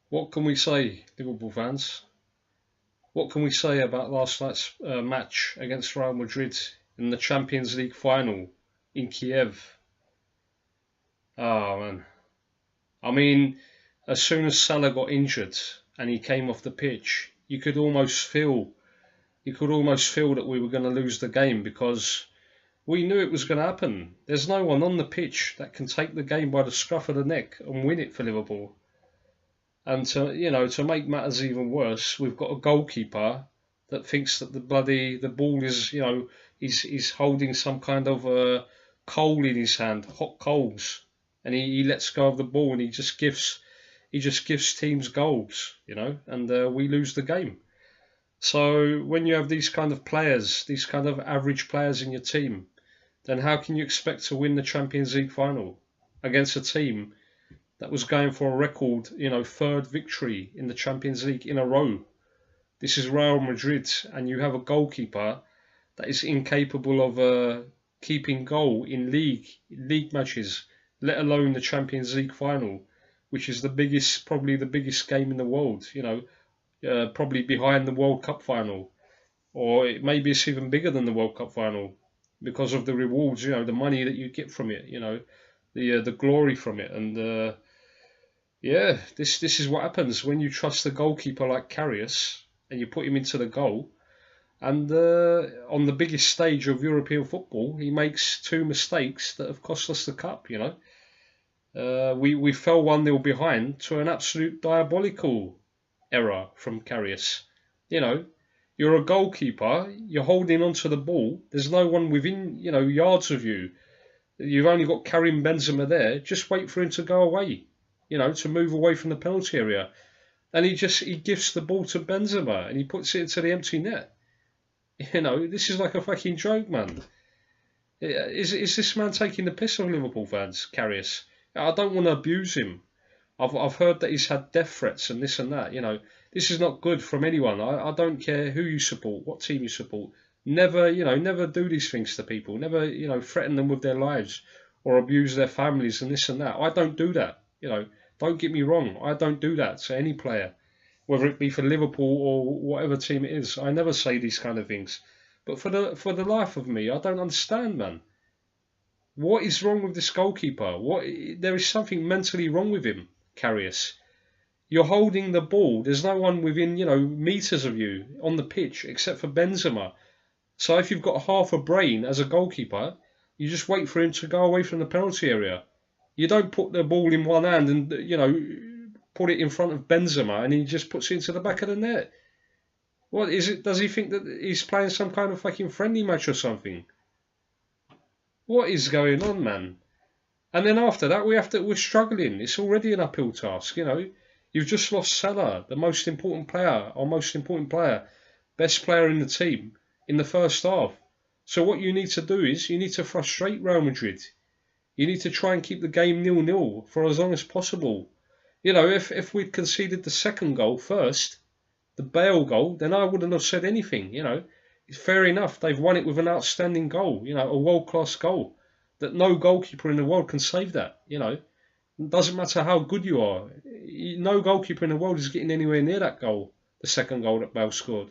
What can we say, Liverpool fans? What can we say about last night's match against Real Madrid in the Champions League final in Kiev? Oh man, I mean, as soon as Salah got injured and he came off the pitch, you could almost feel that we were going to lose the game because we knew it was going to happen. There's no one on the pitch that can take the game by the scruff of the neck and win it for Liverpool. And to make matters even worse, we've got a goalkeeper that thinks that the ball is, he's holding some kind of coal in his hand, hot coals, and he lets go of the ball and he just gives teams goals, and we lose the game. So when you have these kind of players, these kind of average players in your team, then how can you expect to win the Champions League final against a team that was going for a record, third victory in the Champions League in a row? This is Real Madrid, and you have a goalkeeper that is incapable of keeping goal in league matches, let alone the Champions League final, which is probably the biggest game in the world. Probably behind the World Cup final, or maybe it's even bigger than the World Cup final because of the rewards, the money that you get from it, the glory from it, and yeah, this is what happens when you trust a goalkeeper like Karius and you put him into the goal. And on the biggest stage of European football, he makes two mistakes that have cost us the cup. We fell 1-0 behind to an absolute diabolical error from Karius. You're a goalkeeper. You're holding onto the ball. There's no one within yards of you. You've only got Karim Benzema there. Just wait for him to go away. To move away from the penalty area. And he gives the ball to Benzema and he puts it into the empty net. This is like a fucking joke, man. Is this man taking the piss of Liverpool fans, Karius? I don't want to abuse him. I've heard that he's had death threats and this and that. This is not good from anyone. I don't care who you support, what team you support. Never do these things to people. Never, threaten them with their lives or abuse their families and this and that. I don't do that. Don't get me wrong. I don't do that to any player, whether it be for Liverpool or whatever team it is. I never say these kind of things. But for the life of me, I don't understand, man. What is wrong with this goalkeeper? There is something mentally wrong with him, Karius. You're holding the ball. There's no one within, meters of you on the pitch except for Benzema. So if you've got half a brain as a goalkeeper, you just wait for him to go away from the penalty area. You don't put the ball in one hand and, put it in front of Benzema and he just puts it into the back of the net. What is it? Does he think that he's playing some kind of fucking friendly match or something? What is going on, man? And then after that, we're struggling. It's already an uphill task, You've just lost Salah, the most important player, best player in the team in the first half. So what you need to do is you need to frustrate Real Madrid. You need to try and keep the game 0-0 for as long as possible. If we'd conceded the second goal first, the Bale goal, then I wouldn't have said anything, Fair enough, they've won it with an outstanding goal, a world-class goal. That no goalkeeper in the world can save that, It doesn't matter how good you are. No goalkeeper in the world is getting anywhere near that goal, the second goal that Bale scored,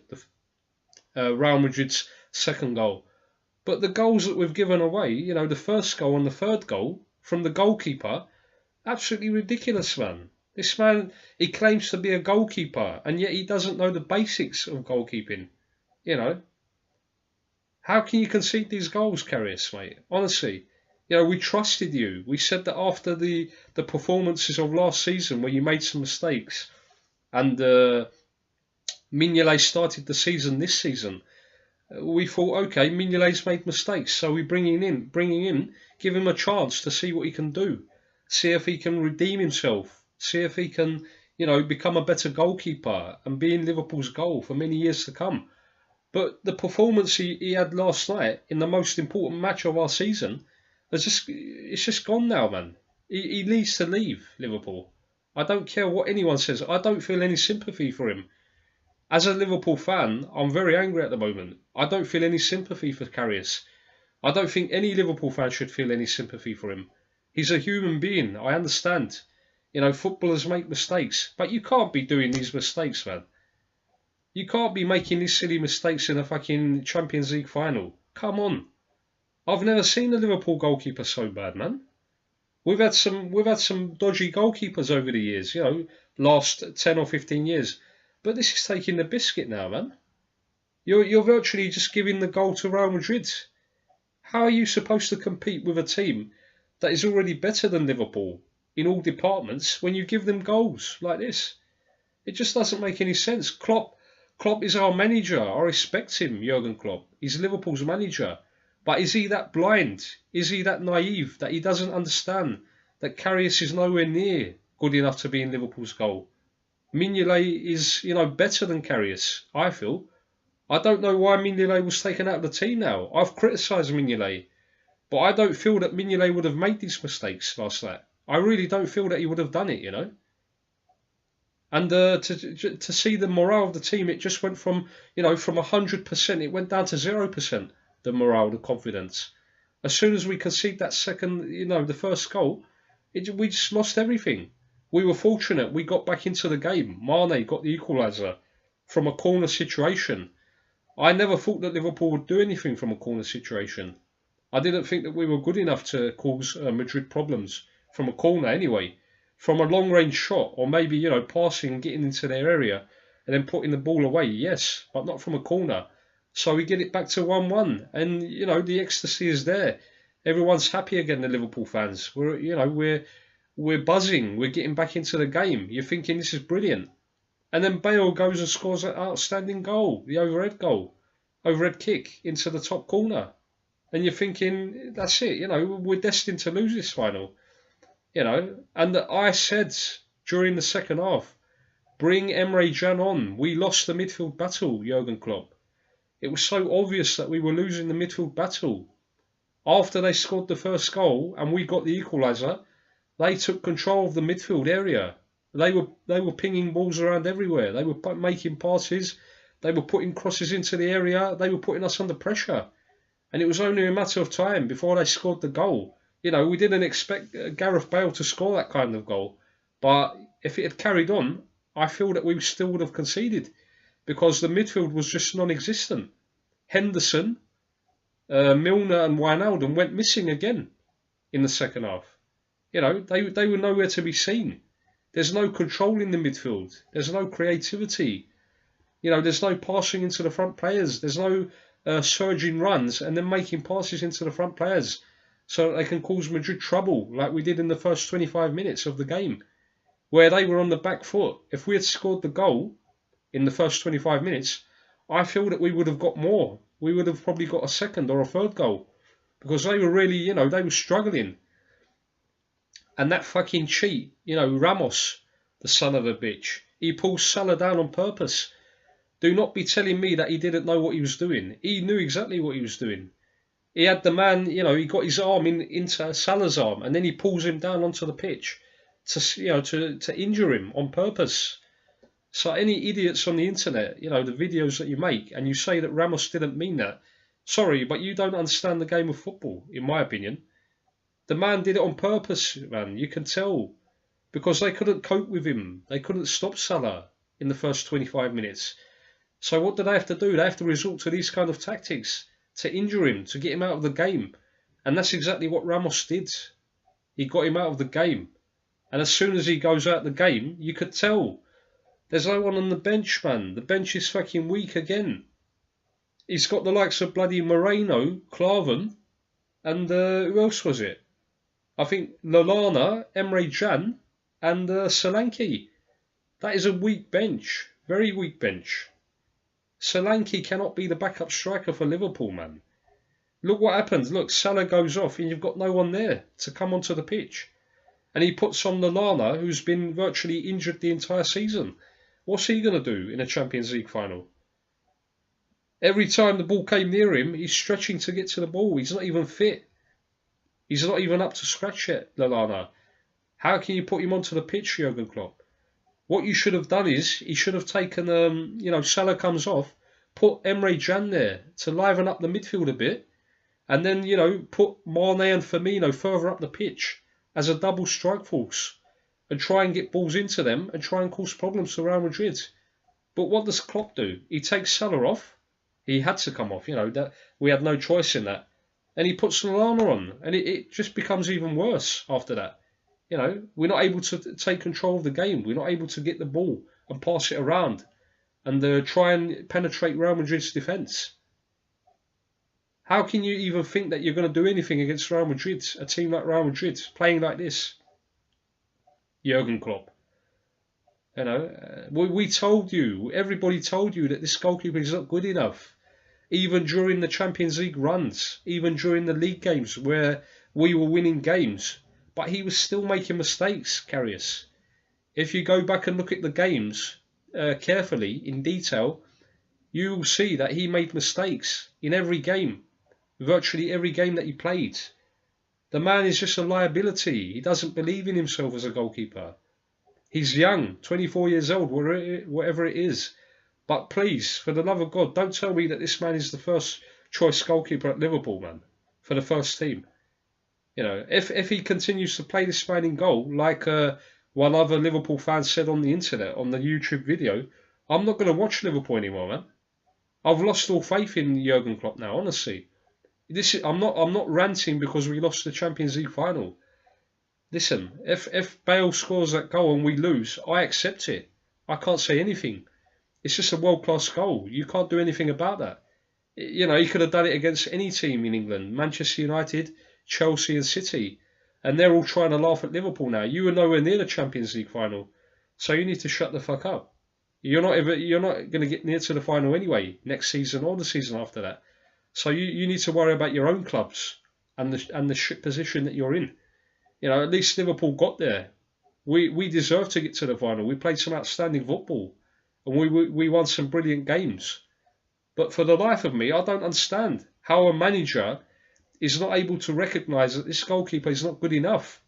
Real Madrid's second goal. But the goals that we've given away, the first goal and the third goal from the goalkeeper, absolutely ridiculous, man. This man, he claims to be a goalkeeper, and yet he doesn't know the basics of goalkeeping. How can you concede these goals, Karius, mate? Honestly, we trusted you. We said that after the performances of last season where you made some mistakes, and Mignolet started the season this season, we thought, okay, Mignolet's made mistakes, so we bring him in, give him a chance to see what he can do, see if he can redeem himself, see if he can, become a better goalkeeper and be in Liverpool's goal for many years to come. But the performance he had last night in the most important match of our season, it's just gone now, man. He needs to leave Liverpool. I don't care what anyone says. I don't feel any sympathy for him. As a Liverpool fan, I'm very angry at the moment. I don't feel any sympathy for Karius. I don't think any Liverpool fan should feel any sympathy for him. He's a human being, I understand. You know, footballers make mistakes, but you can't be doing these mistakes, man. You can't be making these silly mistakes in a fucking Champions League final. Come on. I've never seen a Liverpool goalkeeper so bad, man. We've had some dodgy goalkeepers over the years, you know, last 10 or 15 years. But this is taking the biscuit now, man. You're virtually just giving the goal to Real Madrid. How are you supposed to compete with a team that is already better than Liverpool in all departments when you give them goals like this? It just doesn't make any sense. Klopp is our manager. I respect him, Jurgen Klopp. He's Liverpool's manager. But is he that blind? Is he that naive that he doesn't understand that Karius is nowhere near good enough to be in Liverpool's goal? Mignolet is, you know, better than Karius, I feel. I don't know why Mignolet was taken out of the team now. I've criticised Mignolet, but I don't feel that Mignolet would have made these mistakes last night. I really don't feel that he would have done it, you know. And to see the morale of the team, it just went from, you know, from 100%, it went down to 0%, the morale, the confidence. As soon as we conceded that second, you know, the first goal, we just lost everything. We were fortunate. We got back into the game. Mane got the equaliser from a corner situation. I never thought that Liverpool would do anything from a corner situation. I didn't think that we were good enough to cause Madrid problems from a corner anyway. From a long-range shot, or maybe, you know, passing and getting into their area and then putting the ball away, yes, but not from a corner. So we get it back to 1-1, and, you know, the ecstasy is there. Everyone's happy again, the Liverpool fans. We're buzzing. We're getting back into the game. You're thinking this is brilliant. And then Bale goes and scores an outstanding goal, the overhead kick into the top corner. And you're thinking, that's it, you know, we're destined to lose this final. You know, and I said during the second half, bring Emre Can on. We lost the midfield battle, Jurgen Klopp. It was so obvious that we were losing the midfield battle. After they scored the first goal and we got the equaliser, they took control of the midfield area. They were pinging balls around everywhere. They were making passes. They were putting crosses into the area. They were putting us under pressure. And it was only a matter of time before they scored the goal. You know, we didn't expect Gareth Bale to score that kind of goal. But if it had carried on, I feel that we still would have conceded. Because the midfield was just non-existent. Henderson, Milner and Wijnaldum went missing again in the second half. You know, they were nowhere to be seen. There's no control in the midfield. There's no creativity. You know, there's no passing into the front players. There's no surging runs and then making passes into the front players so that they can cause Madrid trouble like we did in the first 25 minutes of the game, where they were on the back foot. If we had scored the goal in the first 25 minutes, I feel that we would have got more. We would have probably got a second or a third goal because they were really, you know, they were struggling. And that fucking cheat, you know, Ramos, the son of a bitch, he pulls Salah down on purpose. Do not be telling me that he didn't know what he was doing. He knew exactly what he was doing. He had the man, you know, he got his arm into Salah's arm and then he pulls him down onto the pitch to, you know, to injure him on purpose. So any idiots on the internet, you know, the videos that you make and you say that Ramos didn't mean that, sorry, but you don't understand the game of football, in my opinion. The man did it on purpose, man. You can tell. Because they couldn't cope with him. They couldn't stop Salah in the first 25 minutes. So what do they have to do? They have to resort to these kind of tactics to injure him, to get him out of the game. And that's exactly what Ramos did. He got him out of the game. And as soon as he goes out of the game, you could tell. There's no one on the bench, man. The bench is fucking weak again. He's got the likes of bloody Moreno, Klavan, and who else was it? I think Lallana, Emre Can, and Solanke. That is a weak bench. Very weak bench. Solanke cannot be the backup striker for Liverpool, man. Look what happens. Look, Salah goes off and you've got no one there to come onto the pitch. And he puts on Lallana, who's been virtually injured the entire season. What's he going to do in a Champions League final? Every time the ball came near him, he's stretching to get to the ball. He's not even fit. He's not even up to scratch yet, Lallana. How can you put him onto the pitch, Jurgen Klopp? What you should have done is, he should have taken, you know, Salah comes off, put Emre Can there to liven up the midfield a bit, and then, you know, put Mane and Firmino further up the pitch as a double strike force. and try and get balls into them and try and cause problems to Real Madrid. But what does Klopp do? He takes Salah off. He had to come off, that we had no choice in that. And he puts Lallana on, and it just becomes even worse after that. We're not able to take control of the game. We're not able to get the ball and pass it around and try and penetrate Real Madrid's defence. How can you even think that you're going to do anything against Real Madrid, a team like Real Madrid, playing like this? Jurgen Klopp. We told you, everybody told you that this goalkeeper is not good enough. Even during the Champions League runs, even during the league games where we were winning games. But he was still making mistakes, Karius. If you go back and look at the games carefully, in detail, you will see that he made mistakes in every game. Virtually every game that he played. The man is just a liability. He doesn't believe in himself as a goalkeeper. He's young, 24 years old, whatever it is. But please, for the love of God, don't tell me that this man is the first choice goalkeeper at Liverpool, man, for the first team. If he continues to play this man in goal, like one other Liverpool fan said on the internet, on the YouTube video, I'm not going to watch Liverpool anymore, man. I've lost all faith in Jurgen Klopp now, honestly. I'm not ranting because we lost the Champions League final. Listen, if Bale scores that goal and we lose, I accept it. I can't say anything. It's just a world-class goal. You can't do anything about that. He could have done it against any team in England, Manchester United, Chelsea and City. And they're all trying to laugh at Liverpool now. You were nowhere near the Champions League final. So you need to shut the fuck up. You're not going to get near to the final anyway, next season or the season after that. So you need to worry about your own clubs and the shit position that you're in. At least Liverpool got there. We deserve to get to the final. We played some outstanding football. And we won some brilliant games. But for the life of me, I don't understand how a manager is not able to recognise that this goalkeeper is not good enough.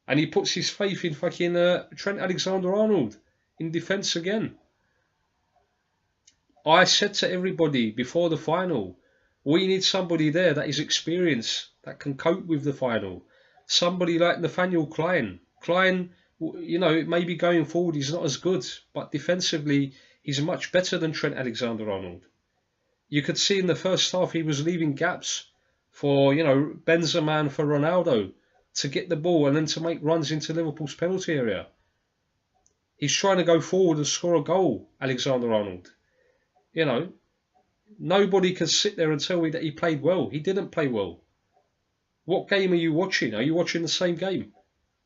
And he puts his faith in fucking Trent Alexander-Arnold in defence again. I said to everybody before the final, we need somebody there that is experienced, that can cope with the final. Somebody like Nathaniel Klein. Klein, maybe going forward he's not as good, but defensively he's much better than Trent Alexander-Arnold. You could see in the first half he was leaving gaps for, Benzema and for Ronaldo to get the ball and then to make runs into Liverpool's penalty area. He's trying to go forward and score a goal, Alexander-Arnold. Nobody can sit there and tell me that he played well. He didn't play well. What game are you watching? Are you watching the same game?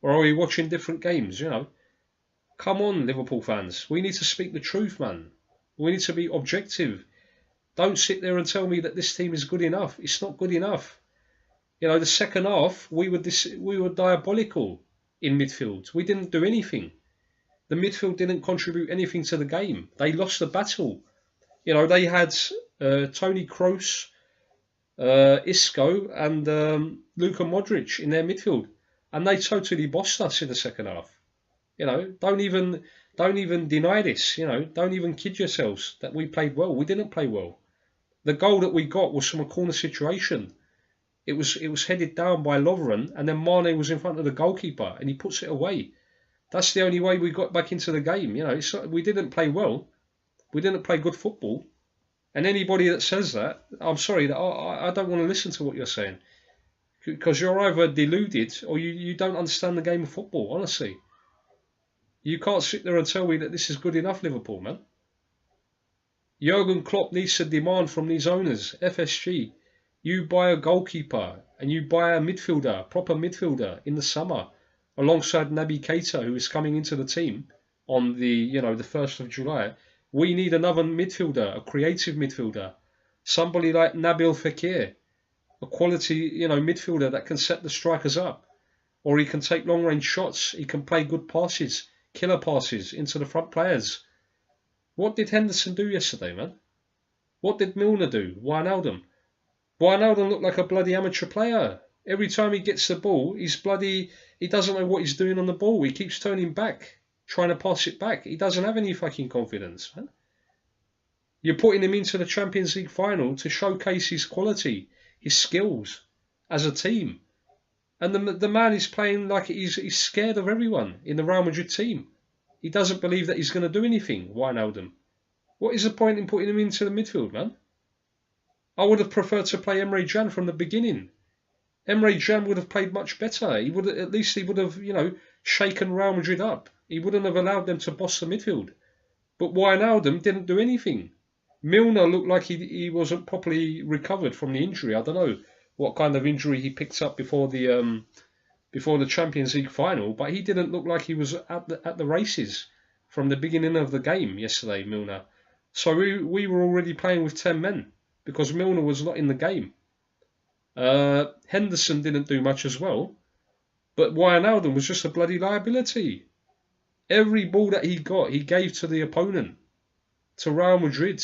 Or are you watching different games, Come on, Liverpool fans. We need to speak the truth, man. We need to be objective. Don't sit there and tell me that this team is good enough. It's not good enough. The second half, we were diabolical in midfield. We didn't do anything. The midfield didn't contribute anything to the game. They lost the battle. They had Toni Kroos, Isco and Luka Modric in their midfield. And they totally bossed us in the second half. Don't even deny this. Don't even kid yourselves that we played well. We didn't play well. The goal that we got was from a corner situation. It was headed down by Lovren, and then Mane was in front of the goalkeeper, and he puts it away. That's the only way we got back into the game. We didn't play well. We didn't play good football. And anybody that says that, I'm sorry, that I don't want to listen to what you're saying. Because you're either deluded or you don't understand the game of football, honestly. You can't sit there and tell me that this is good enough, Liverpool, man. Jurgen Klopp needs to demand from these owners, FSG, you buy a goalkeeper and you buy a midfielder, proper midfielder in the summer, alongside Naby Keita, who is coming into the team on the 1st of July. We need another midfielder, a creative midfielder, somebody like Nabil Fekir, a quality midfielder that can set the strikers up, or he can take long range shots. He can play good passes, killer passes into the front players. What did Henderson do yesterday, man? What did Milner do? Wijnaldum looked like a bloody amateur player. Every time he gets the ball, he doesn't know what he's doing on the ball. He keeps turning back, trying to pass it back. He doesn't have any fucking confidence, man. You're putting him into the Champions League final to showcase his quality, his skills as a team. And the man is playing like he's scared of everyone in the Real Madrid team. He doesn't believe that he's going to do anything, Wijnaldum. What is the point in putting him into the midfield, man? I would have preferred to play Emre Can from the beginning. Emre Can would have played much better. He would at least he would have, shaken Real Madrid up. He wouldn't have allowed them to boss the midfield. But Wijnaldum didn't do anything. Milner looked like he wasn't properly recovered from the injury. I don't know what kind of injury he picked up before the Champions League final, but he didn't look like he was at the races from the beginning of the game yesterday, Milner. So we were already playing with 10 men because Milner was not in the game. Henderson didn't do much as well, but Wijnaldum was just a bloody liability. Every ball that he got, he gave to the opponent, to Real Madrid.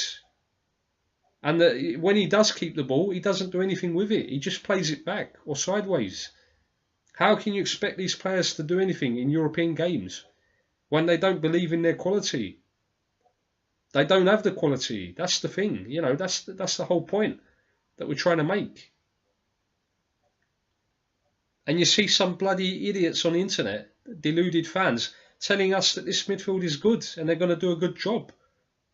And when he does keep the ball, he doesn't do anything with it. He just plays it back or sideways. How can you expect these players to do anything in European games when they don't believe in their quality? They don't have the quality. That's the thing. That's the whole point that we're trying to make. And you see some bloody idiots on the internet, deluded fans, telling us that this midfield is good and they're going to do a good job.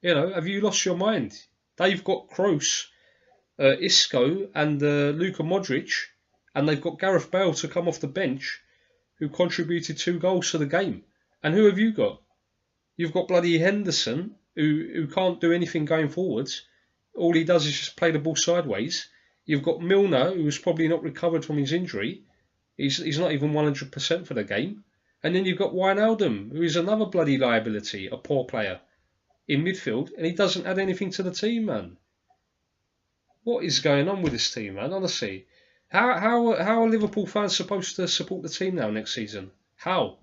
Have you lost your mind? They've got Kroos, Isco and Luka Modric, and they've got Gareth Bale to come off the bench, who contributed 2 goals to the game. And who have you got? You've got bloody Henderson, who can't do anything going forwards. All he does is just play the ball sideways. You've got Milner, who's probably not recovered from his injury. He's not even 100% for the game. And then you've got Wijnaldum, who is another bloody liability, a poor player in midfield, and he doesn't add anything to the team, man. What is going on with this team, man? Honestly, how are Liverpool fans supposed to support the team now next season? How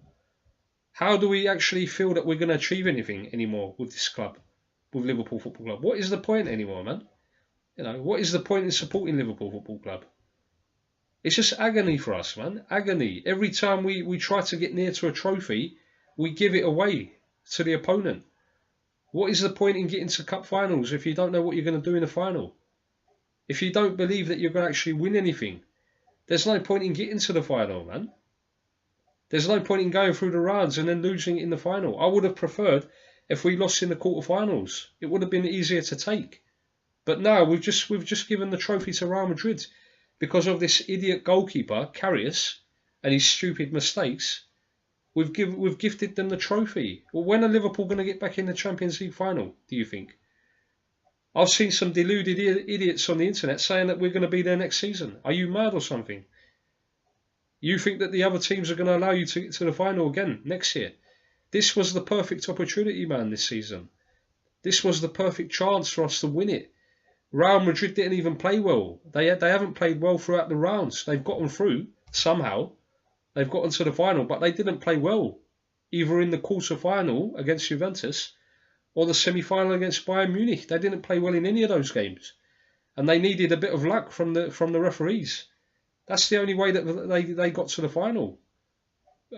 do we actually feel that we're going to achieve anything anymore with this club, with Liverpool Football Club? What is the point anymore, man? What is the point in supporting Liverpool Football Club? It's just agony for us, man. Agony. Every time we try to get near to a trophy, we give it away to the opponent. What is the point in getting to cup finals if you don't know what you're going to do in the final? If you don't believe that you're going to actually win anything, there's no point in getting to the final, man. There's no point in going through the rounds and then losing it in the final. I would have preferred if we lost in the quarterfinals. It would have been easier to take. But now we've just given the trophy to Real Madrid because of this idiot goalkeeper, Karius, and his stupid mistakes. We've gifted them the trophy. Well, when are Liverpool going to get back in the Champions League final, do you think? I've seen some deluded idiots on the internet saying that we're going to be there next season. Are you mad or something? You think that the other teams are going to allow you to get to the final again next year? This was the perfect opportunity, man, this season. This was the perfect chance for us to win it. Real Madrid didn't even play well. They haven't played well throughout the rounds. They've gotten through somehow. They've gotten to the final, but they didn't play well, either in the quarter-final against Juventus or the semi-final against Bayern Munich. They didn't play well in any of those games, and they needed a bit of luck from the referees. That's the only way that they got to the final.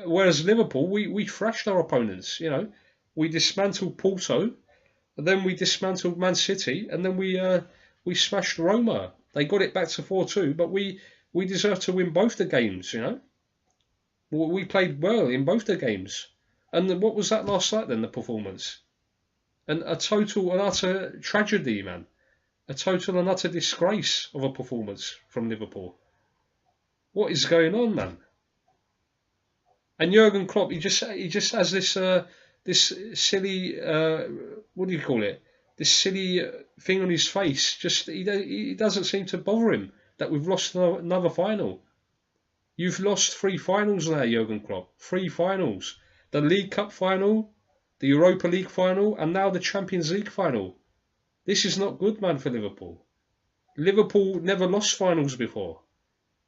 Whereas Liverpool, we thrashed our opponents. We dismantled Porto, and then we dismantled Man City, and then we smashed Roma. They got it back to 4-2, but we deserved to win both the games. We played well in both the games. And then what was that last night then, the performance? And a total and utter tragedy, man. A total and utter disgrace of a performance from Liverpool. What is going on, man? And Jurgen Klopp, he just has this silly, what do you call it? This silly thing on his face. Just he doesn't seem to bother him that we've lost another final. You've lost 3 finals now, Jurgen Klopp. 3 finals. The League Cup final, the Europa League final, and now the Champions League final. This is not good, man, for Liverpool. Liverpool never lost finals before.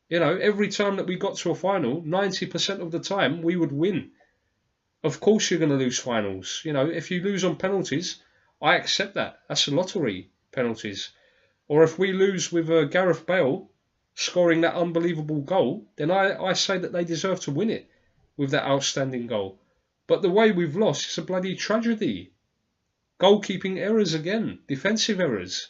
Every time that we got to a final, 90% of the time, we would win. Of course you're going to lose finals. If you lose on penalties, I accept that. That's a lottery, penalties. Or if we lose with Gareth Bale scoring that unbelievable goal, then I say that they deserve to win it with that outstanding goal. But the way we've lost is a bloody tragedy. Goalkeeping errors again, defensive errors.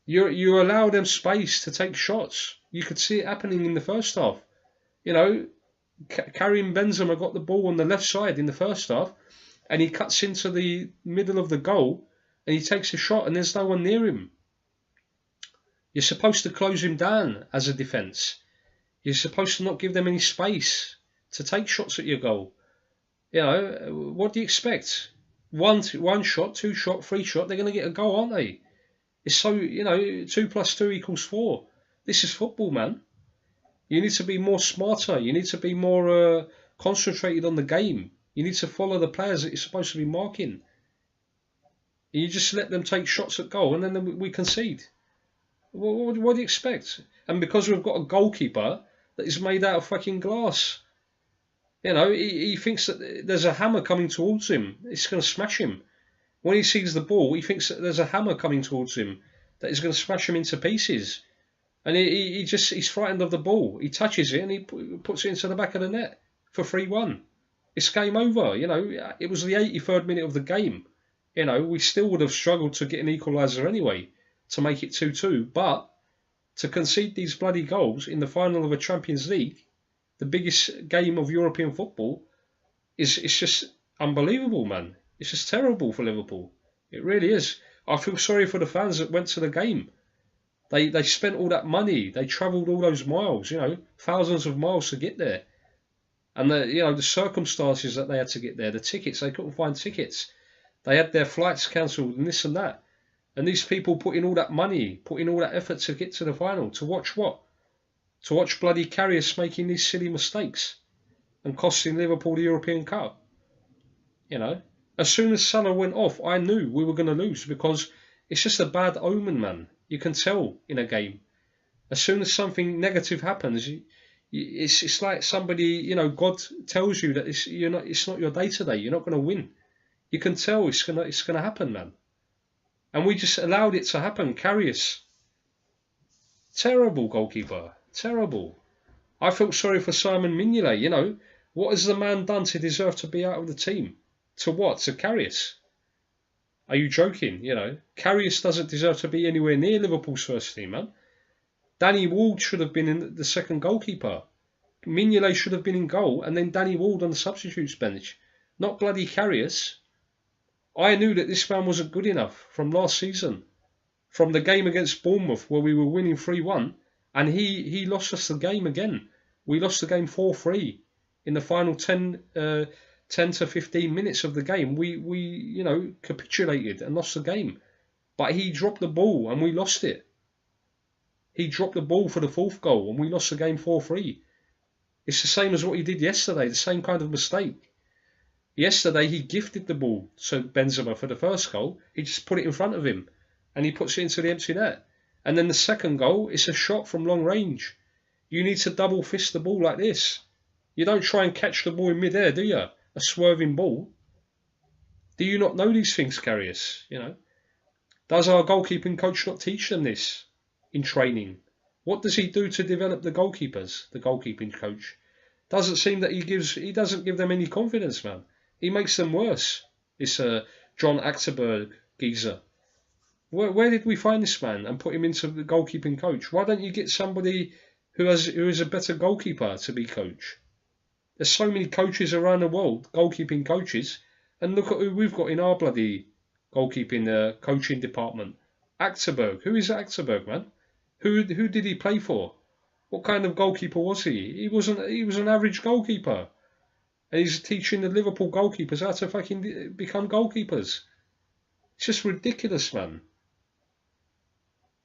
You allow them space to take shots. You could see it happening in the first half. You know, Karim Benzema got the ball on the left side in the first half, and he cuts into the middle of the goal, and he takes a shot, and there's no one near him. You're supposed to close him down as a defence. You're supposed to not give them any space to take shots at your goal. You know, what do you expect? One shot, two shot, three shot, they're going to get a goal, aren't they? It's so, you know, 2 + 2 = 4. This is football, man. You need to be more smarter. You need to be more concentrated on the game. You need to follow the players that you're supposed to be marking. You just let them take shots at goal, and then we concede. What do you expect? And because we've got a goalkeeper that is made out of fucking glass, you know, he thinks that there's a hammer coming towards him. It's going to smash him. When he sees the ball, he thinks that there's a hammer coming towards him that is going to smash him into pieces. And he's frightened of the ball. He touches it and he puts it into the back of the net for 3-1. It's game over. You know, it was the 83rd minute of the game. You know, we still would have struggled to get an equaliser anyway to make it 2-2. But to concede these bloody goals in the final of a Champions League, the biggest game of European football, it's just unbelievable, man. It's just terrible for Liverpool. It really is. I feel sorry for the fans that went to the game. They spent all that money. They travelled all those miles, you know, thousands of miles to get there. And the circumstances that they had to get there, the tickets, they couldn't find tickets. They had their flights cancelled and this and that. And these people put in all that money, put in all that effort to get to the final. To watch what? To watch bloody Karius making these silly mistakes and costing Liverpool the European Cup. You know, as soon as Salah went off, I knew we were going to lose because it's just a bad omen, man. You can tell in a game. As soon as something negative happens, it's like somebody, you know, God tells you that it's not your day today. You're not going to win. You can tell it's gonna happen, man. And we just allowed it to happen. Karius, terrible goalkeeper, terrible. I felt sorry for Simon Mignolet. You know, what has the man done to deserve to be out of the team? To what? To Karius? Are you joking? You know, Karius doesn't deserve to be anywhere near Liverpool's first team, man. Danny Ward should have been in the second goalkeeper. Mignolet should have been in goal, and then Danny Ward on the substitutes bench. Not bloody Karius. I knew that this man wasn't good enough from last season. From the game against Bournemouth where we were winning 3-1, and he lost us the game again. We lost the game 4-3 in the final 10 to 15 minutes of the game. We capitulated and lost the game. But he dropped the ball and we lost it. He dropped the ball for the fourth goal and we lost the game 4-3. It's the same as what he did yesterday, the same kind of mistake. Yesterday he gifted the ball to Benzema for the first goal. He just put it in front of him and he puts it into the empty net. And then the second goal, it's a shot from long range. You need to double fist the ball like this. You don't try and catch the ball in midair, do you? A swerving ball. Do you not know these things, Karius? You know, does our goalkeeping coach not teach them this in training? What does he do to develop the goalkeepers? The goalkeeping coach doesn't seem that he doesn't give them any confidence, man. He makes them worse. This John Achterberg geezer. Where did we find this man and put him into the goalkeeping coach? Why don't you get somebody who is a better goalkeeper to be coach? There's so many coaches around the world, goalkeeping coaches, and look at who we've got in our bloody goalkeeping coaching department. Achterberg. Who is Achterberg, man? Who did he play for? What kind of goalkeeper was he? He was an average goalkeeper. And he's teaching the Liverpool goalkeepers how to fucking become goalkeepers. It's just ridiculous, man.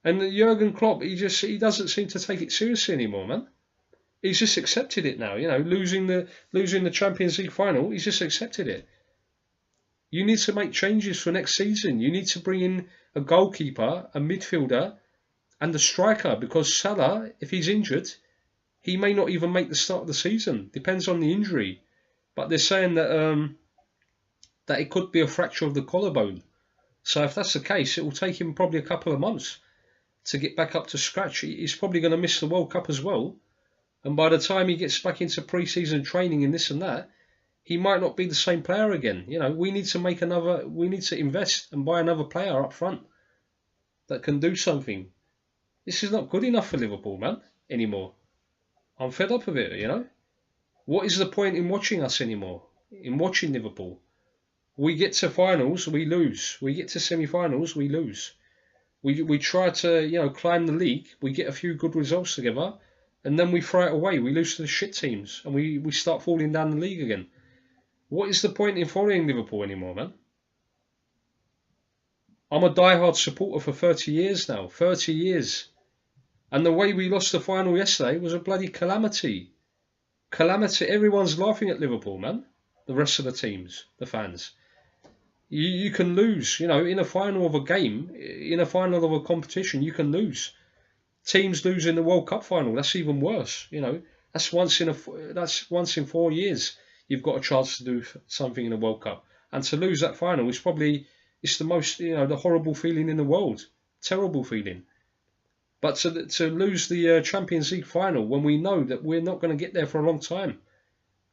And Jurgen Klopp, he doesn't seem to take it seriously anymore, man. He's just accepted it now, you know, losing the Champions League final, he's just accepted it. You need to make changes for next season. You need to bring in a goalkeeper, a midfielder, and a striker, because Salah, if he's injured, he may not even make the start of the season. Depends on the injury. But they're saying that it could be a fracture of the collarbone. So if that's the case, it will take him probably a couple of months to get back up to scratch. He's probably going to miss the World Cup as well. And by the time he gets back into pre-season training and this and that, he might not be the same player again. You know, we need to invest and buy another player up front that can do something. This is not good enough for Liverpool, man. anymore. I'm fed up of it, you know. What is the point in watching us anymore? In watching Liverpool? We get to finals, we lose. We get to semi-finals, we lose. We try to, you know, climb the league. We get a few good results together, and then we throw it away. We lose to the shit teams, and we start falling down the league again. What is the point in following Liverpool anymore, man? I'm a diehard supporter for 30 years now. 30 years. And the way we lost the final yesterday was a bloody calamity. Calamity. Everyone's laughing at Liverpool, man. The rest of the teams, the fans. You can lose, you know, in a final of a game, in a final of a competition, you can lose. Teams lose in the World Cup final. That's even worse, you know. That's once in 4 years you've got a chance to do something in the World Cup. And to lose that final is probably, it's the most, you know, the horrible feeling in the world. Terrible feeling. But to lose the Champions League final when we know that we're not going to get there for a long time.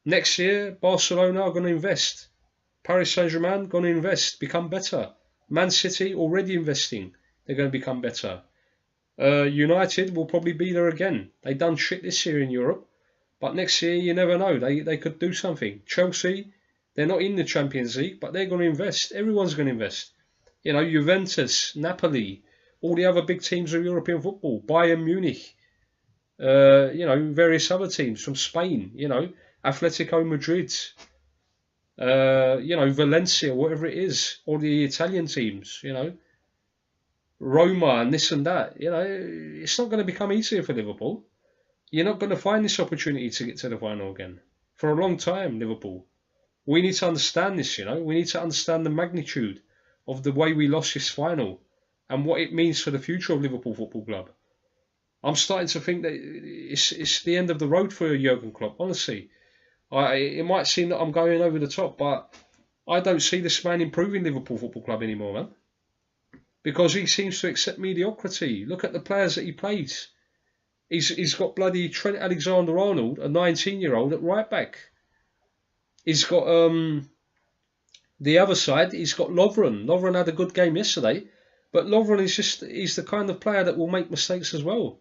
Next year, Barcelona are going to invest. Paris Saint-Germain going to invest, become better. Man City already investing. They're going to become better. United will probably be there again. They done shit this year in Europe. But next year, you never know. They could do something. Chelsea, they're not in the Champions League, but they're going to invest. Everyone's going to invest. You know, Juventus, Napoli, all the other big teams of European football, Bayern Munich, you know, various other teams from Spain, you know, Atletico Madrid, you know, Valencia, whatever it is, all the Italian teams, you know, Roma and this and that, you know, it's not going to become easier for Liverpool. You're not going to find this opportunity to get to the final again for a long time, Liverpool. We need to understand this, you know, we need to understand the magnitude of the way we lost this final and what it means for the future of Liverpool Football Club. I'm starting to think that it's the end of the road for Jurgen Klopp, honestly. It might seem that I'm going over the top, but I don't see this man improving Liverpool Football Club anymore, man. Because he seems to accept mediocrity. Look at the players that he plays. He's got bloody Trent Alexander-Arnold, a 19-year-old at right back. He's got the other side. He's got Lovren. Lovren had a good game yesterday, but Lovren he's the kind of player that will make mistakes as well.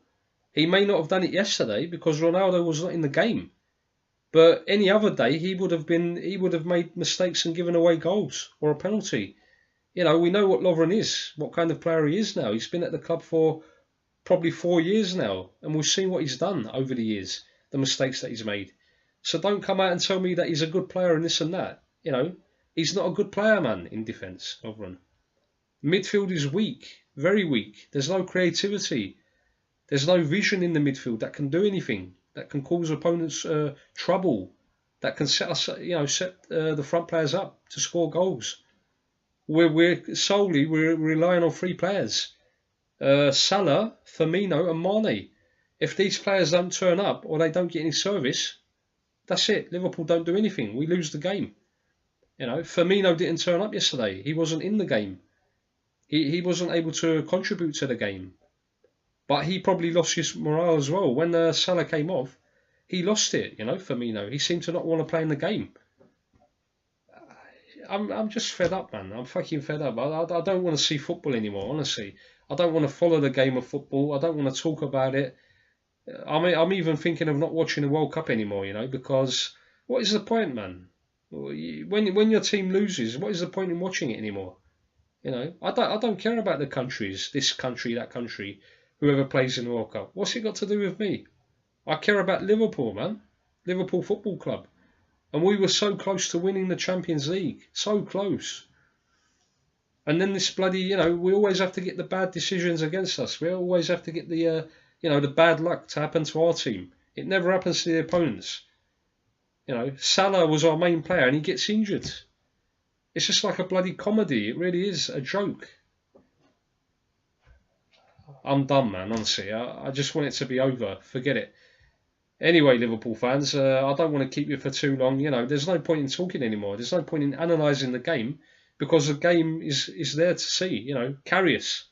He may not have done it yesterday because Ronaldo was not in the game. But any other day, he would have made mistakes and given away goals or a penalty. You know, we know what Lovren is, what kind of player he is now. He's been at the club for probably 4 years now, and we've seen what he's done over the years, the mistakes that he's made. So don't come out and tell me that he's a good player and this and that. You know, he's not a good player, man, in defence, Lovren. Midfield is weak, very weak. There's no creativity. There's no vision in the midfield that can do anything, that can cause opponents trouble, that can set us, you know, set the front players up to score goals. We're relying on 3 players: Salah, Firmino, and Mane. If these players don't turn up or they don't get any service, that's it. Liverpool don't do anything. We lose the game. You know, Firmino didn't turn up yesterday. He wasn't in the game. He wasn't able to contribute to the game. But he probably lost his morale as well. When Salah came off, he lost it, you know, Firmino. He seemed to not want to play in the game. I'm just fed up, man. I'm fucking fed up. I don't want to see football anymore, honestly. I don't want to follow the game of football. I don't want to talk about it. I'm even thinking of not watching the World Cup anymore, you know, because what is the point, man? When your team loses, what is the point in watching it anymore? You know, I don't care about the countries, this country, that country, whoever plays in the World Cup. What's it got to do with me? I care about Liverpool, man. Liverpool Football Club. And we were so close to winning the Champions League. So close. And then this bloody, you know, we always have to get the bad decisions against us. We always have to get the, you know, the bad luck to happen to our team. It never happens to the opponents. You know, Salah was our main player and he gets injured. It's just like a bloody comedy. It really is a joke. I'm done, man, honestly. I just want it to be over. Forget it. Anyway, Liverpool fans, I don't want to keep you for too long. You know, there's no point in talking anymore. There's no point in analysing the game because the game is there to see. You know, Karius.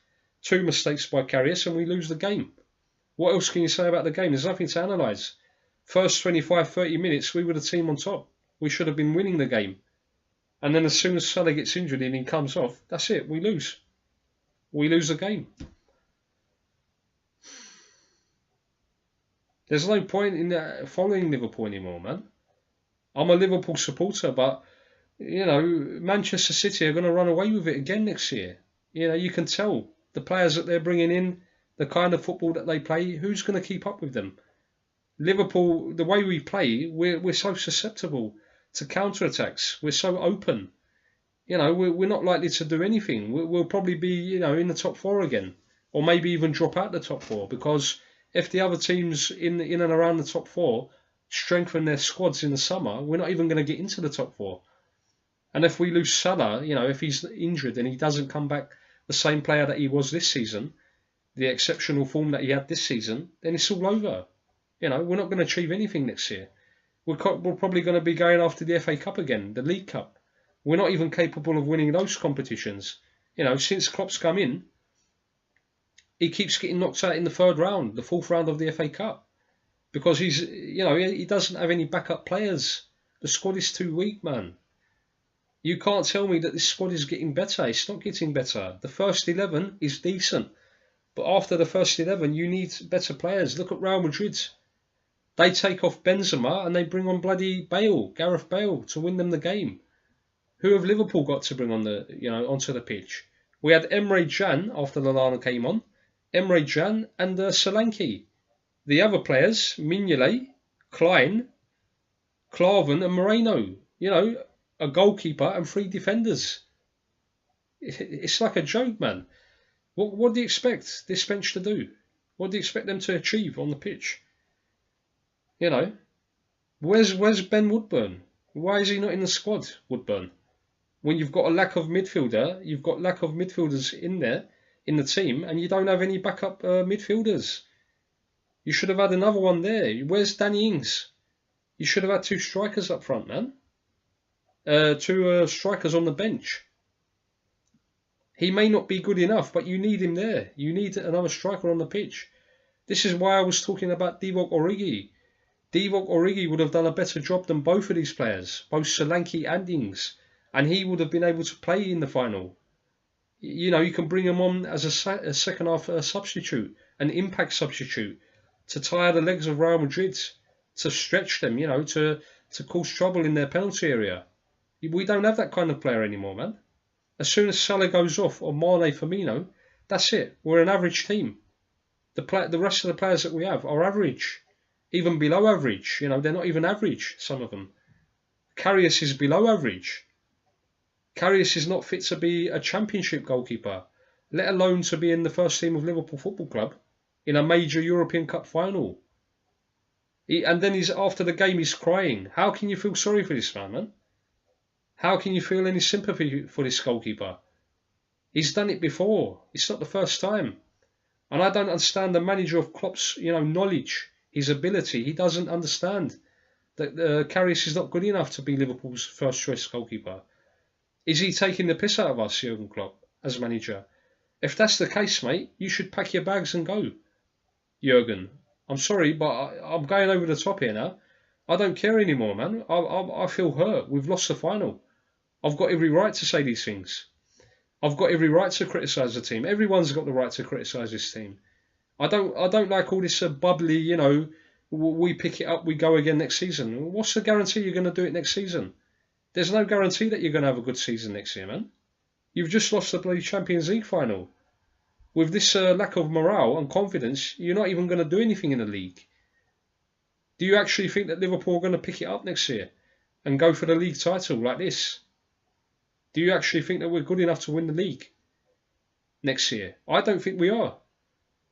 2 mistakes by Karius and we lose the game. What else can you say about the game? There's nothing to analyse. First 25, 30 minutes, we were the team on top. We should have been winning the game. And then as soon as Salah gets injured and he comes off, that's it. We lose. We lose the game. There's no point in following Liverpool anymore, man. I'm a Liverpool supporter, but Manchester City are going to run away with it again next year. You can tell the players that they're bringing in, the kind of football that they play. Who's going to keep up with them? Liverpool, the way we play, we're so susceptible to counter-attacks. We're so open. We're not likely to do anything. We'll probably be, in the top four again, or maybe even drop out the top four, because if the other teams in and around the top four strengthen their squads in the summer, we're not even going to get into the top four. And if we lose Salah, if he's injured and he doesn't come back the same player that he was this season, the exceptional form that he had this season, then it's all over. We're not going to achieve anything next year. We're probably going to be going after the FA Cup again, the League Cup. We're not even capable of winning those competitions. Since Klopp's come in, he keeps getting knocked out in the third round, the fourth round of the FA Cup, because he doesn't have any backup players. The squad is too weak, man. You can't tell me that this squad is getting better. It's not getting better. The first 11 is decent, but after the first 11, you need better players. Look at Real Madrid. They take off Benzema and they bring on bloody Bale, Gareth Bale, to win them the game. Who have Liverpool got to bring on onto the pitch? We had Emre Can after Lallana came on, Emre Can and Solanke. The other players, Mignolet, Klein, Klavan and Moreno. A goalkeeper and 3 defenders. It's like a joke, man. What do you expect this bench to do? What do you expect them to achieve on the pitch? Where's Ben Woodburn? Why is he not in the squad, Woodburn? When you've got a lack of midfielder, you've got lack of midfielders in there, in the team, and you don't have any backup midfielders. You should have had another one there. Where's Danny Ings? You should have had 2 strikers up front, man. 2 strikers on the bench. He may not be good enough, but you need him there. You need another striker on the pitch. This is why I was talking about Divock Origi. Divock Origi would have done a better job than both of these players, both Solanke and Ings, and he would have been able to play in the final. You can bring him on as a second half substitute, an impact substitute, to tire the legs of Real Madrid, to stretch them, to cause trouble in their penalty area. We don't have that kind of player anymore, man. As soon as Salah goes off, or Mane, Firmino, that's it. We're an average team. The rest of the players that we have are average, even below average. They're not even average, some of them. Karius is below average. Karius is not fit to be a championship goalkeeper, let alone to be in the first team of Liverpool Football Club in a major European Cup final. And then after the game he's crying. How can you feel sorry for this man? How can you feel any sympathy for this goalkeeper? He's done it before. It's not the first time. And I don't understand the manager of Klopp's, knowledge, his ability. He doesn't understand that Karius is not good enough to be Liverpool's first choice goalkeeper. Is he taking the piss out of us, Jurgen Klopp, as manager? If that's the case, mate, you should pack your bags and go, Jurgen. I'm sorry, but I'm going over the top here now. I don't care anymore, man. I feel hurt. We've lost the final. I've got every right to say these things. I've got every right to criticise the team. Everyone's got the right to criticise this team. I don't like all this bubbly, we pick it up, we go again next season. What's the guarantee you're going to do it next season? There's no guarantee that you're going to have a good season next year, man. You've just lost the bloody Champions League final. With this lack of morale and confidence, you're not even going to do anything in the league. Do you actually think that Liverpool are going to pick it up next year and go for the league title like this? Do you actually think that we're good enough to win the league next year? I don't think we are.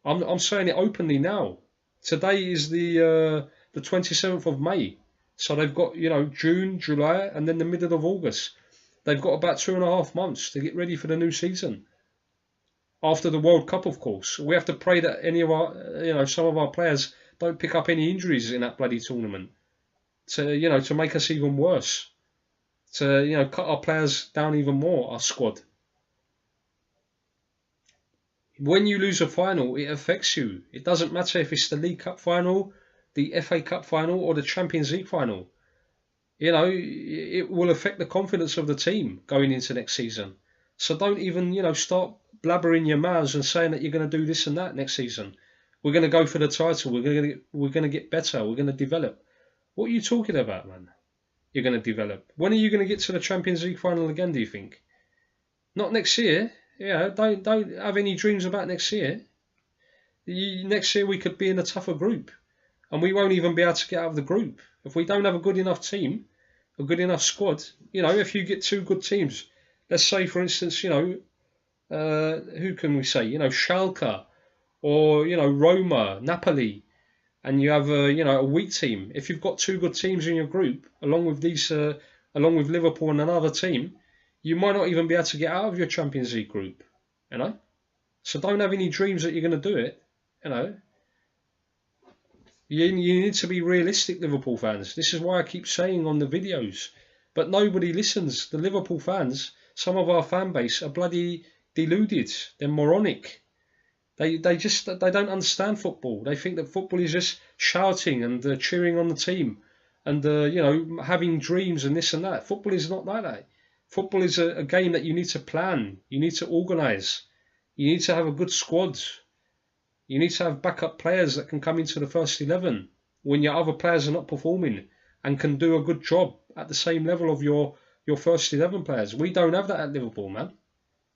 I'm saying it openly now. Today is the 27th of May. So they've got, June, July, and then the middle of August. They've got about 2.5 months to get ready for the new season. After the World Cup, of course. We have to pray that any of our, some of our players don't pick up any injuries in that bloody tournament. To make us even worse. To, cut our players down even more, our squad. When you lose a final, it affects you. It doesn't matter if it's the League Cup final, the FA Cup final, or the Champions League final. It will affect the confidence of the team going into next season. So don't even, start blabbering your mouths and saying that you're going to do this and that next season We're going to go for the title. We're going to get better. We're going to develop. What are you talking about, man? You're going to develop. When are you going to get to the Champions League final again, do you think? Not next year. Yeah, don't have any dreams about next year. Next year we could be in a tougher group, and we won't even be able to get out of the group if we don't have a good enough team, a good enough squad. You know, if you get two good teams, let's say for instance, you know, who can we say? You know, Schalke, or you know, Roma, Napoli, and you have a a weak team. If you've got two good teams in your group, along with Liverpool and another team, you might not even be able to get out of your Champions League group. You know, so don't have any dreams that you're going to do it. You know, you need to be realistic, Liverpool fans. This is why I keep saying on the videos, but nobody listens. The Liverpool fans, some of our fan base, are bloody deluded. They're moronic. They don't understand football. They think that football is just shouting and cheering on the team, and you know, having dreams and this and that. Football is not like that. Football is a game that you need to plan. You need to organise. You need to have a good squad. You need to have backup players that can come into the first 11 when your other players are not performing and can do a good job at the same level of your first 11 players. We don't have that at Liverpool, man.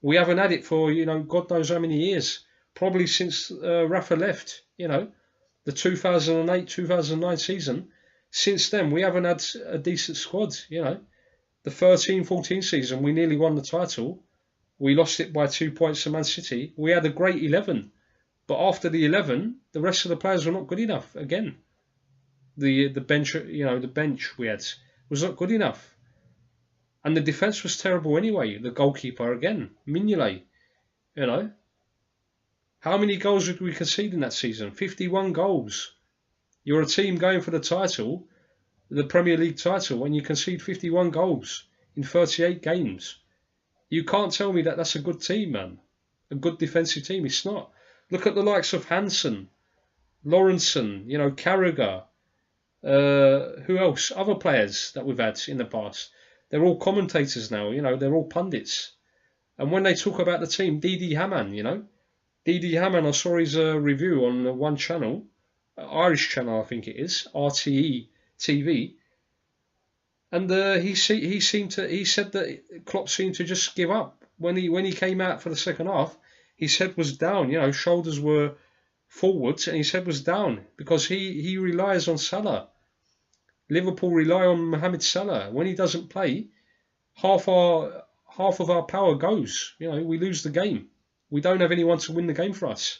We haven't had it for, you know, God knows how many years. Probably since Rafa left, you know, the 2008-2009 season. Since then, we haven't had a decent squad, you know. The 13-14 season, we nearly won the title. We lost it by 2 points to Man City. We had a great 11. But after the 11, the rest of the players were not good enough. Again, the bench, you know, the bench we had was not good enough, and the defense was terrible anyway. The goalkeeper again, Mignolet, you know, how many goals did we concede in that season? 51 goals. You're a team going for the title, the Premier League title, and you concede 51 goals in 38 games. You can't tell me that that's a good team, man. A good defensive team. It's not. Look at the likes of Hansen, Lawrenson, you know, Carragher, who else? Other players that we've had in the past. They're all commentators now, you know, they're all pundits. And when they talk about the team, Didi Hamann, you know, Didi Hamann, I saw his review on one channel, Irish channel I think it is, RTE TV, and he said that Klopp seemed to just give up when he came out for the second half. His head was down, you know, shoulders were forwards, and his head was down because he relies on Salah. Liverpool rely on Mohamed Salah. When he doesn't play, half of our power goes. You know, we lose the game. We don't have anyone to win the game for us.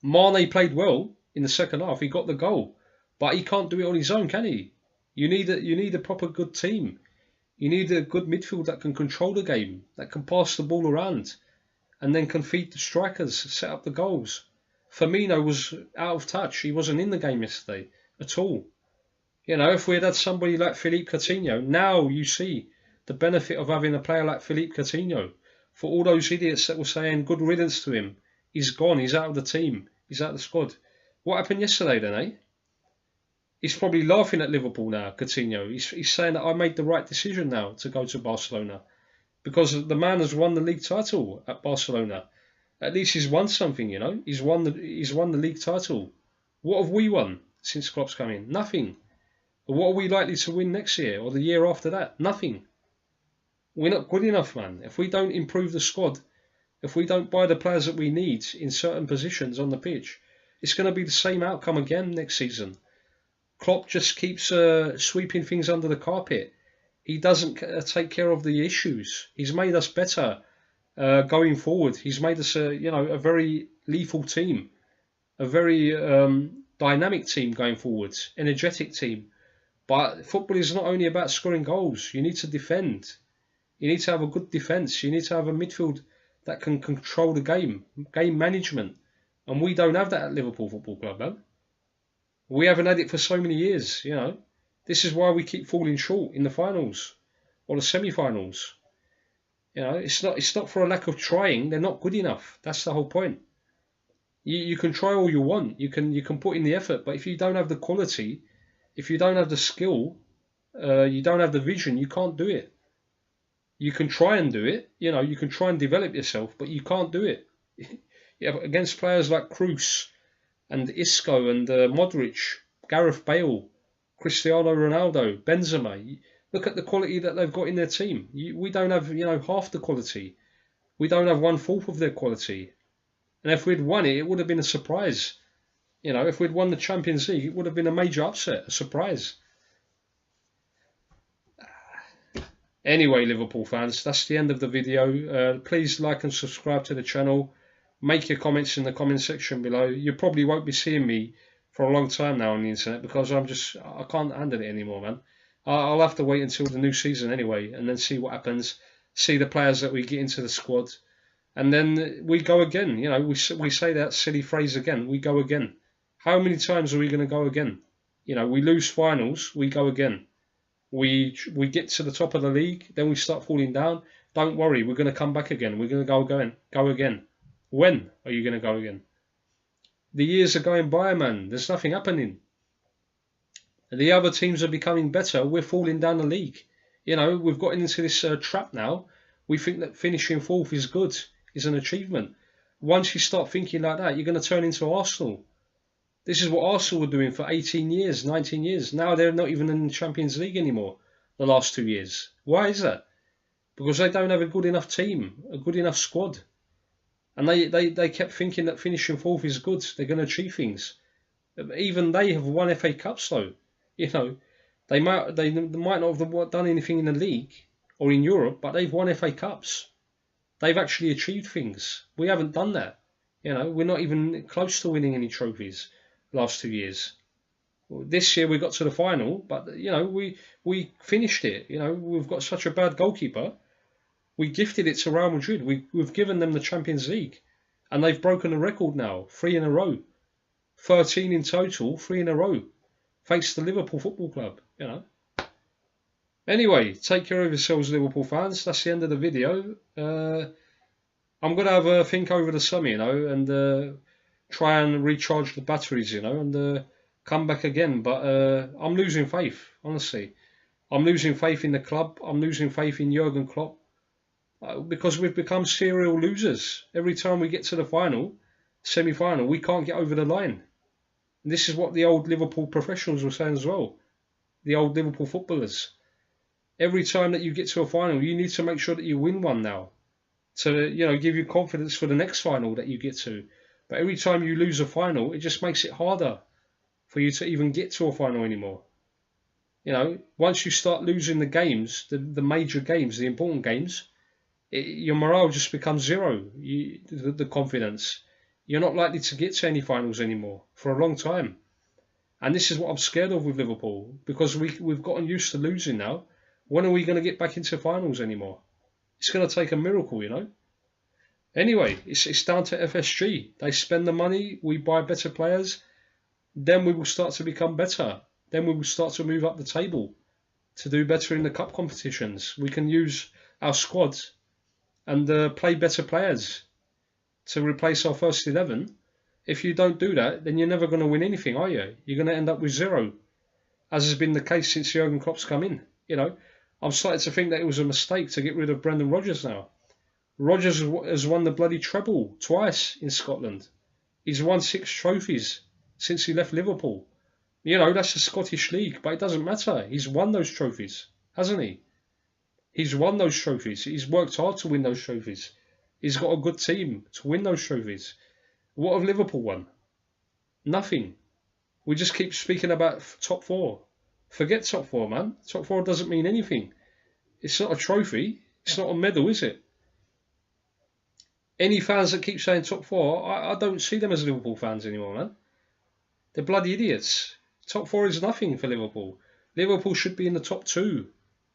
Mane played well in the second half. He got the goal, but he can't do it on his own, can he? You need a proper good team. You need a good midfield that can control the game, that can pass the ball around, and then can feed the strikers, set up the goals. Firmino was out of touch. He wasn't in the game yesterday at all. You know, if we had somebody like Philippe Coutinho, now you see the benefit of having a player like Philippe Coutinho. For all those idiots that were saying good riddance to him, he's gone, he's out of the team, he's out of the squad. What happened yesterday then, eh? He's probably laughing at Liverpool now, Coutinho. He's saying that I made the right decision now to go to Barcelona, because the man has won the league title at Barcelona. At least he's won something, you know. He's won the league title. What have we won since Klopp's come in? Nothing. But what are we likely to win next year or the year after that? Nothing. We're not good enough, man. If we don't improve the squad, if we don't buy the players that we need in certain positions on the pitch, it's going to be the same outcome again next season. Klopp just keeps sweeping things under the carpet. He doesn't take care of the issues. He's made us better going forward. He's made us a very lethal team, a very dynamic team going forward, energetic team. But football is not only about scoring goals. You need to defend. You need to have a good defence. You need to have a midfield that can control the game management. And we don't have that at Liverpool Football Club, man. We haven't had it for so many years, you know. This is why we keep falling short in the finals or the semi-finals. You know, it's not for a lack of trying. They're not good enough. That's the whole point. You can try all you want. You can put in the effort, but if you don't have the quality, if you don't have the skill, you don't have the vision, you can't do it. You can try and do it. You know, you can try and develop yourself, but you can't do it. Yeah, but against players like Karius and Isco and Modric, Gareth Bale, Cristiano Ronaldo, Benzema. Look at the quality that they've got in their team. We don't have, half the quality. We don't have 1/4 of their quality. And if we'd won it, it would have been a surprise. If we'd won the Champions League, it would have been a major upset, a surprise. Anyway, Liverpool fans, that's the end of the video. Please like and subscribe to the channel. Make your comments in the comment section below. You probably won't be seeing me for a long time now on the internet because I can't handle it anymore, man. I'll have to wait until the new season anyway and then see what happens. See the players that we get into the squad. And then we go again. We say that silly phrase again. We go again. How many times are we going to go again? We lose finals. We go again. We get to the top of the league. Then we start falling down. Don't worry. We're going to come back again. We're going to go again. When are you going to go again? The years are going by, man. There's nothing happening. The other teams are becoming better. We're falling down the league. We've gotten into this trap now. We think that finishing fourth is good, is an achievement. Once you start thinking like that, you're going to turn into Arsenal. This is what Arsenal were doing for 18 years, 19 years. Now they're not even in the Champions League anymore the last 2 years. Why is that? Because they don't have a good enough team, a good enough squad. And they kept thinking that finishing fourth is good. They're going to achieve things. Even they have won FA Cups though. They might not have done anything in the league or in Europe, but they've won FA Cups. They've actually achieved things. We haven't done that. We're not even close to winning any trophies the last 2 years. This year we got to the final, but we finished it. We've got such a bad goalkeeper. We gifted it to Real Madrid. We've given them the Champions League. And they've broken the record now. 3 in a row. 13 in total, 3 in a row. Thanks to Liverpool Football Club, Anyway, take care of yourselves, Liverpool fans. That's the end of the video. I'm going to have a think over the summer, and try and recharge the batteries, and come back again. But I'm losing faith, honestly. I'm losing faith in the club. I'm losing faith in Jurgen Klopp. Because we've become serial losers. Every time we get to the final, semi-final, we can't get over the line. And this is what the old Liverpool professionals were saying as well. The old Liverpool footballers. Every time that you get to a final, you need to make sure that you win one now. To, give you confidence for the next final that you get to. But every time you lose a final, it just makes it harder for you to even get to a final anymore. Once you start losing the games, the major games, the important games, your morale just becomes zero, the confidence. You're not likely to get to any finals anymore for a long time. And this is what I'm scared of with Liverpool, because we've gotten used to losing now. When are we going to get back into finals anymore? It's going to take a miracle, Anyway, it's down to FSG. They spend the money, we buy better players, then we will start to become better. Then we will start to move up the table to do better in the cup competitions. We can use our squad and play better players to replace our first 11. If you don't do that, then you're never going to win anything, are you? You're going to end up with 0, as has been the case since Jurgen Klopp's come in. I'm starting to think that it was a mistake to get rid of Brendan Rodgers now. Rodgers has won the bloody treble twice in Scotland. He's won 6 trophies since he left Liverpool. That's the Scottish League, but it doesn't matter. He's won those trophies, hasn't he? He's won those trophies. He's worked hard to win those trophies. He's got a good team to win those trophies. What have Liverpool won? Nothing. We just keep speaking about top 4. Forget top 4, man. Top 4 doesn't mean anything. It's not a trophy. It's not a medal, is it? Any fans that keep saying top 4, I don't see them as Liverpool fans anymore, man. They're bloody idiots. Top 4 is nothing for Liverpool. Liverpool should be in the top 2.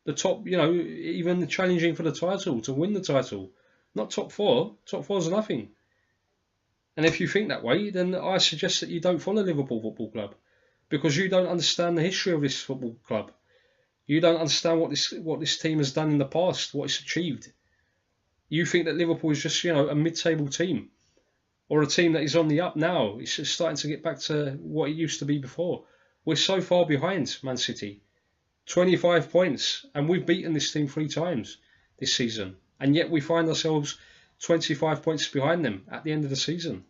The top, even challenging for the title, to win the title. Not top 4. Top 4 is nothing. And if you think that way, then I suggest that you don't follow Liverpool Football Club. Because you don't understand the history of this football club. You don't understand what this team has done in the past, what it's achieved. You think that Liverpool is just, a mid-table team. Or a team that is on the up now. It's just starting to get back to what it used to be before. We're so far behind Man City. 25 points. And we've beaten this team 3 times this season. And yet we find ourselves 25 points behind them at the end of the season.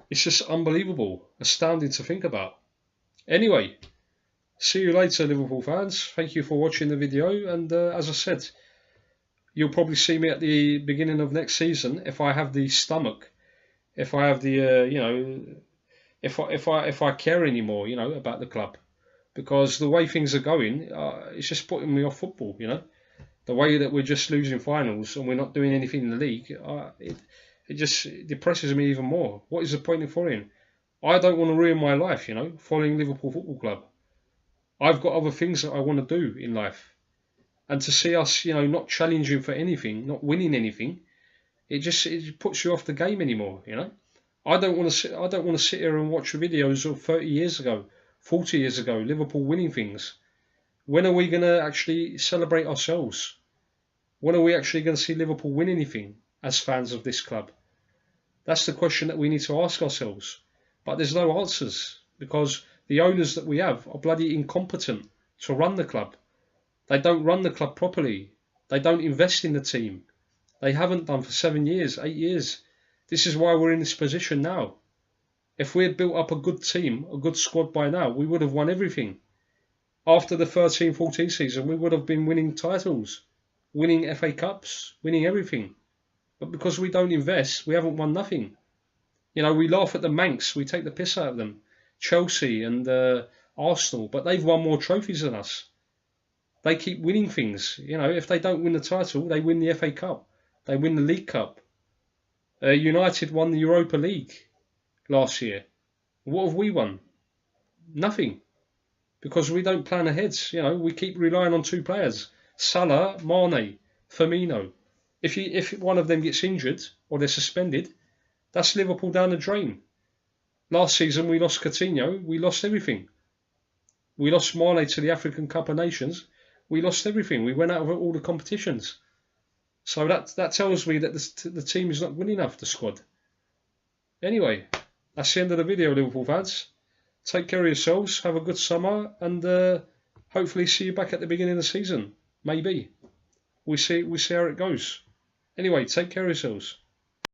It's just unbelievable, astounding to think about. Anyway, see you later, Liverpool fans. Thank you for watching the video, and as I said, you'll probably see me at the beginning of next season if I have the stomach, if I have the you know, if I care anymore, you know, about the club, because the way things are going, it's just putting me off football. You know, the way that we're just losing finals and we're not doing anything in the league, it just depresses me even more. What is the point in following? I don't want to ruin my life, you know, following Liverpool Football Club. I've got other things that I want to do in life. And to see us, you know, not challenging for anything, not winning anything, it puts you off the game anymore, you know. I don't want to sit here and watch videos of 30 years ago, 40 years ago, Liverpool winning things. When are we going to actually celebrate ourselves? When are we actually going to see Liverpool win anything as fans of this club? That's the question that we need to ask ourselves. But there's no answers, because the owners that we have are bloody incompetent to run the club. They don't run the club properly. They don't invest in the team. They haven't done for 7 years, 8 years. This is why we're in this position now. If we had built up a good team, a good squad by now, we would have won everything. After the 13-14 season, we would have been winning titles, winning FA Cups, winning everything. But because we don't invest, we haven't won nothing. You know, we laugh at the Manx, we take the piss out of them. Chelsea and Arsenal, but they've won more trophies than us. They keep winning things. You know, if they don't win the title, they win the FA Cup. They win the League Cup. United won the Europa League last year. What have we won? Nothing. Because we don't plan ahead. You know, we keep relying on 2 players. Salah, Mane, Firmino. If one of them gets injured or they're suspended, that's Liverpool down the drain. Last season we lost Coutinho, we lost everything. We lost Mane to the African Cup of Nations. We lost everything. We went out of all the competitions. So that tells me that the team is not good enough, the squad. Anyway, that's the end of the video, Liverpool fans. Take care of yourselves, have a good summer, and hopefully see you back at the beginning of the season. Maybe. We'll see how it goes. Anyway, take care of yourselves.